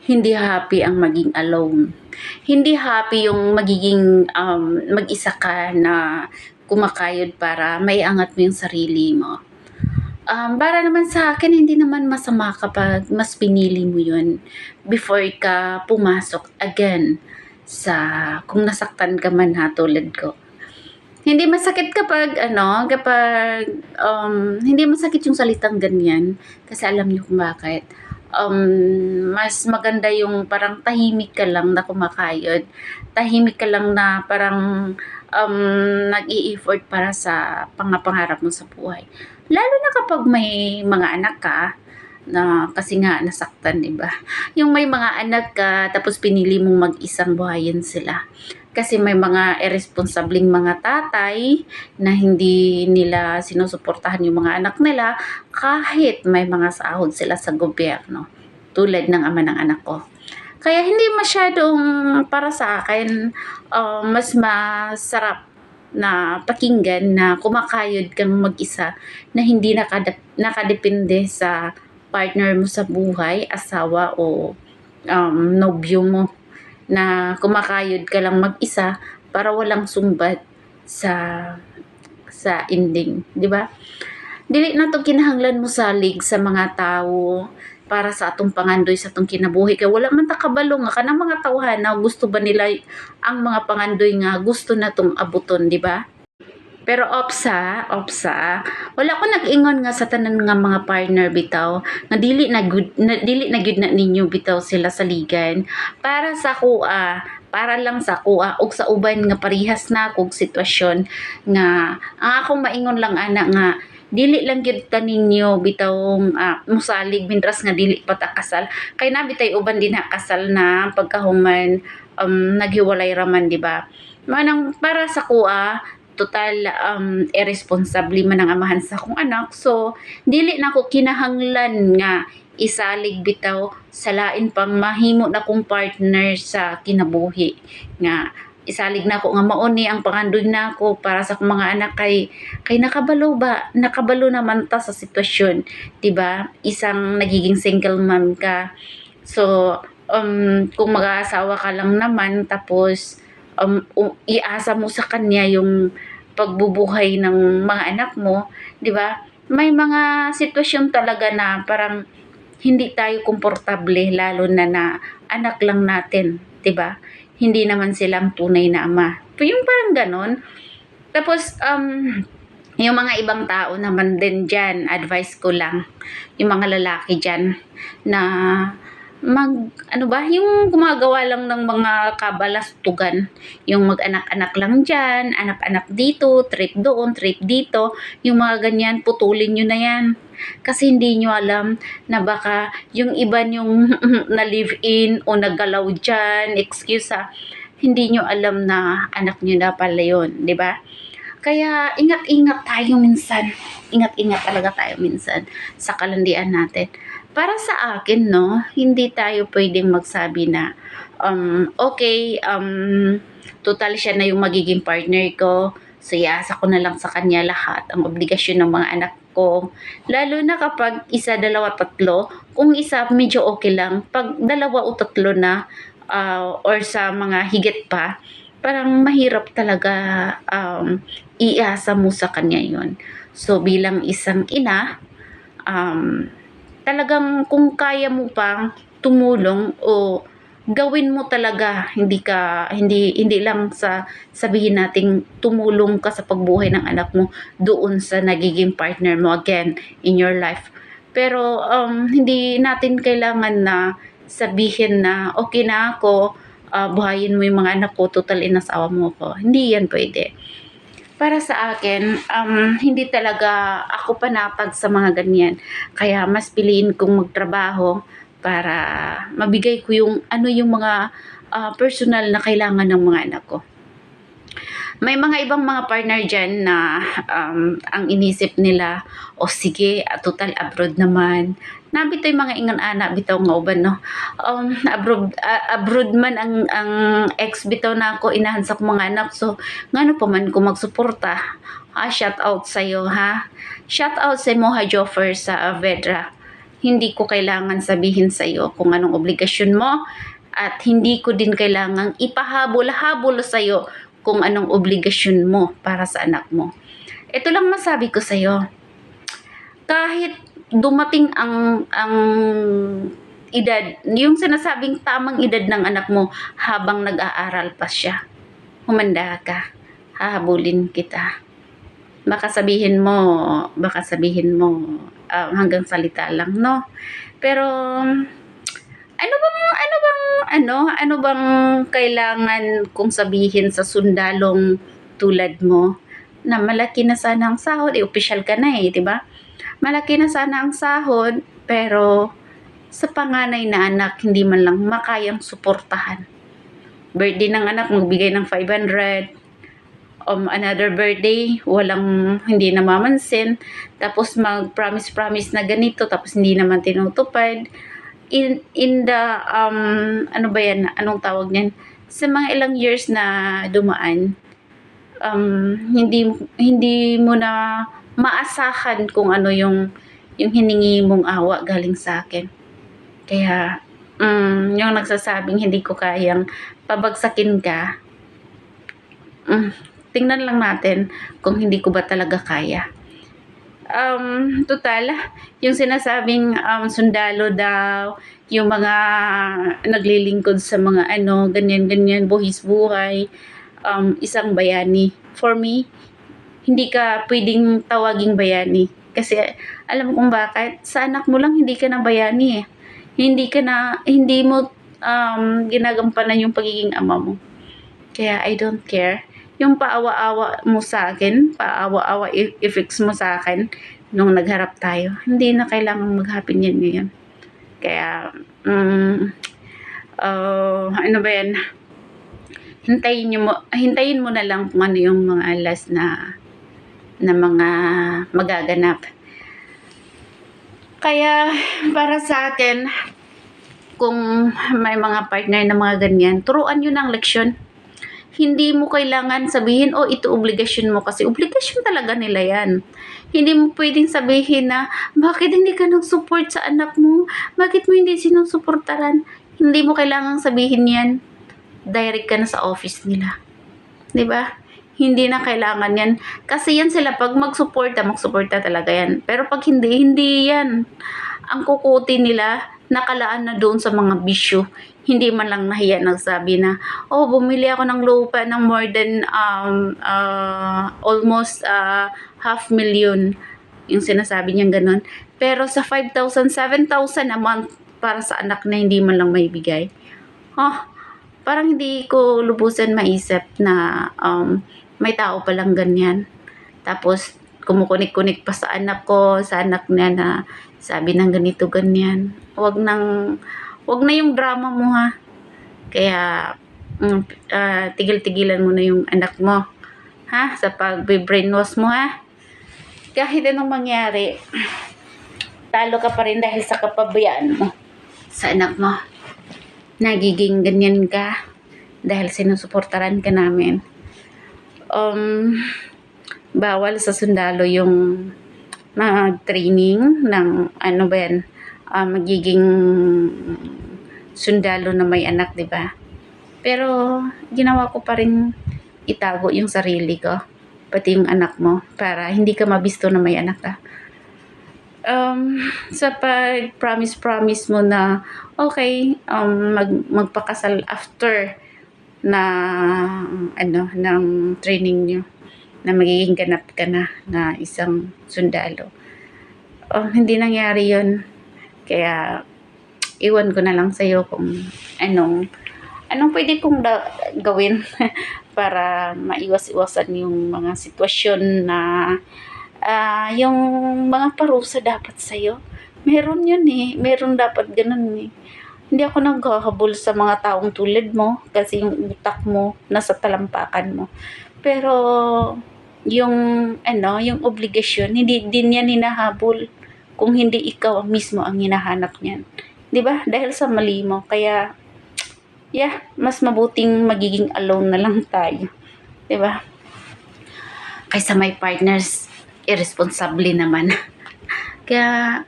Hindi happy ang maging alone. Hindi happy yung magiging, mag-isa ka na kumakayod para maiangat mo yung sarili mo. Para naman sa akin hindi naman masama kapag mas pinili mo yun before ka pumasok again sa kung nasaktan ka man ha tulad ko. Hindi masakit kapag hindi masakit yung salitang ganyan kasi alam niyo kung bakit. Mas maganda yung parang tahimik ka lang na kumakayod, tahimik ka lang na parang, nag-i-effort para sa pangarap mo sa buhay. Lalo na kapag may mga anak ka na kasi nga nasaktan, 'di ba? Yung may mga anak ka tapos pinili mong mag-isang buhayin sila. Kasi may mga irresponsibleng mga tatay na hindi nila sinusuportahan yung mga anak nila kahit may mga sahod sila sa gobyerno, tulad ng ama ng anak ko. Kaya hindi masyadong para sa akin, mas masarap na pakinggan na kumakayod kang mag-isa na hindi nakadepende sa partner mo sa buhay, asawa o nobyo mo na kumakayod ka lang mag-isa para walang sumbat sa ending, 'di ba? Dili na 'to kinahanglan mo salig sa mga tao para sa atong pangandoy sa atong kinabuhi kay wala man ta kabalo nga kanang mga tawhana gusto ba nila ang mga pangandoy nga gusto natong abuton, 'di ba? Pero opsa, wala ko nag-ingon nga sa tanan nga mga partner bitaw nga dili na gyud na ninyo bitaw sila saligan para lang sa kuha ug sa uban nga parehas na kog sitwasyon nga ang akong maingon lang ana nga dili lang gyud ta ninyo bitawng mosalig mintras nga dili pa ta kasal kay nabitay uban din na kasal na pagkahuman naghiwalay raman, di ba? Manang para sa kuha total irresponsible man ang amahan sa akong anak. So, dili na ko kinahanglan nga isalig bitaw sa lain pang mahimo na kong partner sa kinabuhi. Nga isalig na ko nga mauni ang pangandoy na ko para sa akong mga anak kay nakabalo naman ta sa sitwasyon, 'di ba? Isang nagiging single mom ka. So, kung mag-aasawa ka lang naman tapos iasa mo sa kanya yung pagbubuhay ng mga anak mo, 'di ba? May mga sitwasyon talaga na parang hindi tayo komportable lalo na anak lang natin, 'di ba? Hindi naman silang tunay na ama. Yung parang ganon. Tapos yung mga ibang tao naman din diyan, advice ko lang, yung mga lalaki diyan na ano ba, yung gumagawa lang ng mga kabalastugan, yung mag-anak-anak lang diyan, anak-anak dito, trip doon, trip dito, yung mga ganyan, putulin niyo na yan. Kasi hindi niyo alam na baka yung iba yung na live-in o naggalaw diyan, excuse hindi niyo alam na anak niyo na pala yun, di ba? Kaya ingat-ingat tayo minsan. Ingat-ingat talaga tayo minsan sa kalandian natin. Para sa akin, no, hindi tayo pwedeng magsabi na, okay, total siya na yung magiging partner ko. So, iasa ko na lang sa kanya lahat ang obligasyon ng mga anak ko. Lalo na kapag isa, dalawa, tatlo. Kung isa, medyo okay lang. Pag dalawa o tatlo na, or sa mga higit pa, parang mahirap talaga iasa mo sa kanya yon. So, bilang isang ina, talagang kung kaya mo pang tumulong o gawin mo talaga, hindi lang sa sabihin nating tumulong ka sa pagbuhay ng anak mo doon sa nagiging partner mo again in your life. Pero hindi natin kailangan na sabihin na okay na ako, buhayin mo yung mga anak ko, total inasawa mo ko. Hindi yan pwede. Para sa akin, hindi talaga ako panatag sa mga ganyan. Kaya mas piliin kong magtrabaho para mabigay ko yung mga personal na kailangan ng mga anak ko. May mga ibang mga partner dyan na ang inisip nila, o sige, total abroad naman. Nabitoy mga ingon ana bitaw nga uban no. Abroad man ang ex bitaw na ako inahan sa akong mga anak. So ngano pa man ko magsuporta. Shout out sa iyo ha. Shout out sa mo ha Joffer sa Vedra. hindi ko kailangan sabihin sa'yo kung anong obligasyon mo at hindi ko din kailangang ipahabol-habol sa'yo kung anong obligasyon mo para sa anak mo. Ito lang masabi ko sa'yo, kahit dumating ang edad, yung sinasabing tamang edad ng anak mo habang nag-aaral pa siya, humanda ka, hahabulin kita. Baka sabihin mo hanggang salita lang, no? Pero ano bang kailangan kong sabihin sa sundalong tulad mo na malaki na sana ang sahod, opisyal ka na 'di ba? Malaki na sana ang sahod, pero sa panganay na anak hindi man lang makayang suportahan. Birthday ng anak magbigay ng 500, another birthday, hindi namamansin, tapos mag-promise na ganito, tapos hindi naman tinutupad. In the, anong tawag niyan? Sa mga ilang years na dumaan, hindi mo na maasahan kung ano yung hiningi mong awa galing sa akin. Kaya, yung nagsasabing hindi ko kayang pabagsakin ka, tingnan lang natin kung hindi ko ba talaga kaya. Total, yung sinasabing sundalo daw, yung mga naglilingkod sa mga ganyan, buhis buhay, isang bayani. For me, hindi ka pwedeng tawaging bayani. Kasi alam mo kung bakit, sa anak mo lang hindi ka na bayani eh. Hindi mo ginagampanan yung pagiging ama mo. Kaya I don't care. Yung paawa-awa mo sa akin, paawa-awa i-fix mo sa akin nung nagharap tayo, hindi na kailangang mag-happen yan ngayon. Kaya, ano ba yan? Hintayin mo na lang kung ano yung mga last na mga magaganap. Kaya, para sa akin, kung may mga partner na mga ganyan, turuan nyo ng leksyon. Hindi mo kailangan sabihin, ito obligasyon mo, kasi obligasyon talaga nila yan. Hindi mo pwedeng sabihin na, bakit hindi ka nag-support sa anak mo? Bakit mo hindi sinusuportaran? Hindi mo kailangan sabihin yan. Direct ka na sa office nila. 'Di ba? Hindi na kailangan yan. Kasi yan sila, pag magsuporta talaga yan. Pero pag hindi yan. Ang kukuti nila, nakalaan na doon sa mga bisyo. Hindi man lang nahiya nagsabi na, bumili ako ng lupa ng more than almost 500,000. Yung sinasabi niyang ganun. Pero sa 5,000, 7,000 a month para sa anak na hindi man lang may bigay. Parang hindi ko lubusan maisip na may tao palang ganyan. Tapos kumukunik-kunik pa sa anak ko, sa anak niya na sabi ng ganito ganyan. Wag na yung drama mo ha. Kaya tigil-tigilan mo na yung anak mo ha, sa pag-brainwash mo ha. Kahit anong mangyari, talo ka pa rin dahil sa kapabayaan mo sa anak mo. Nagiging ganyan ka dahil sinusuportaran ka namin. Bawal sa sundalo yung training ng magiging sundalo na may anak, 'di ba? Pero ginawa ko pa rin itago yung sarili ko, pati yung anak mo, para hindi ka mabisto na may anak ka. Sa pag-promise mo na magpakasal after na ng training nyo, na magiging ganap ka na isang sundalo. Hindi nangyari yun. Kaya iwan ko na lang sa'yo kung anong pwede kong gawin para maiwas-iwasan yung mga sitwasyon na yung mga parusa dapat sa'yo. Meron yun eh. Meron dapat ganun eh. Hindi ako naghahabol sa mga taong tulad mo kasi yung utak mo nasa talampakan mo. Pero yung obligasyon, hindi din yan hinahabol kung hindi ikaw mismo ang hinahanap niyan. 'Di ba? Dahil sa mali mo. Kaya mas mabuting magiging alone na lang tayo. 'Di ba? Kaysa may partners, irresponsible naman. Kaya